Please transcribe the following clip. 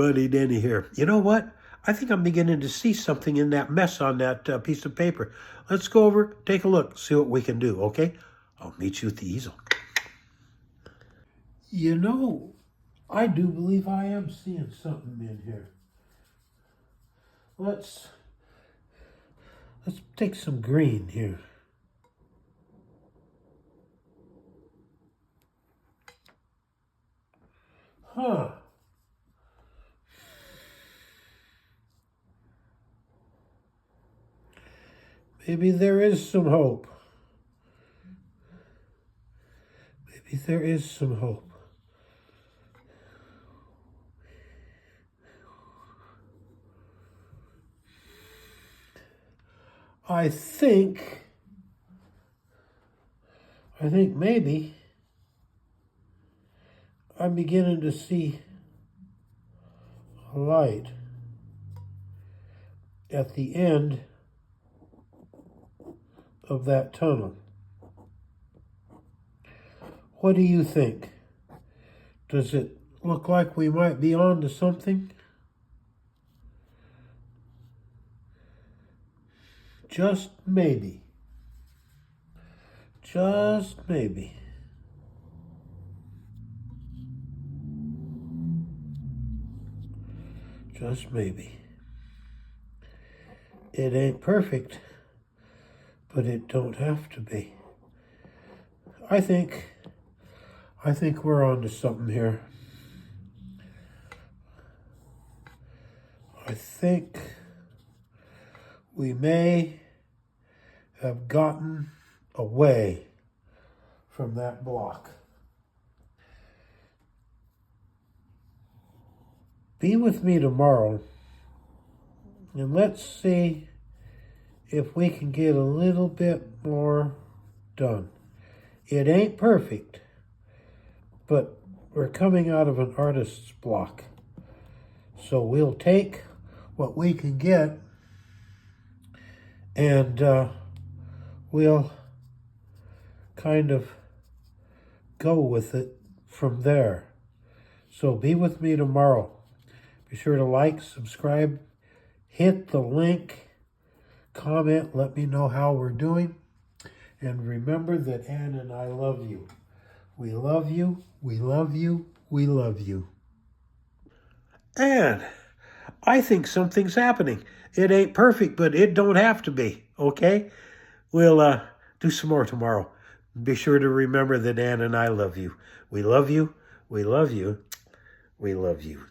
Buddy Denny here. You know what? I think I'm beginning to see something in that mess on that piece of paper. Let's go over, take a look, see what we can do, okay? I'll meet you at the easel. You know, I do believe I am seeing something in here. Let's take some green here. Huh. Maybe there is some hope. Maybe there is some hope. I think maybe I'm beginning to see a light at the end of that tunnel. What do you think? Does it look like we might be on to something? Just maybe. Just maybe. Just maybe. It ain't perfect, but it don't have to be. I think we're on to something here. I think we may have gotten away from that block. Be with me tomorrow, and let's see if we can get a little bit more done. It ain't perfect, but we're coming out of an artist's block. So we'll take what we can get, and we'll kind of go with it from there. So be with me tomorrow. Be sure to like, subscribe, hit the link, comment, let me know how we're doing. And remember that Ann and I love you. We love you, we love you, we love you. Ann, I think something's happening. It ain't perfect, but it don't have to be, okay? We'll do some more tomorrow. Be sure to remember that Ann and I love you. We love you, we love you, we love you.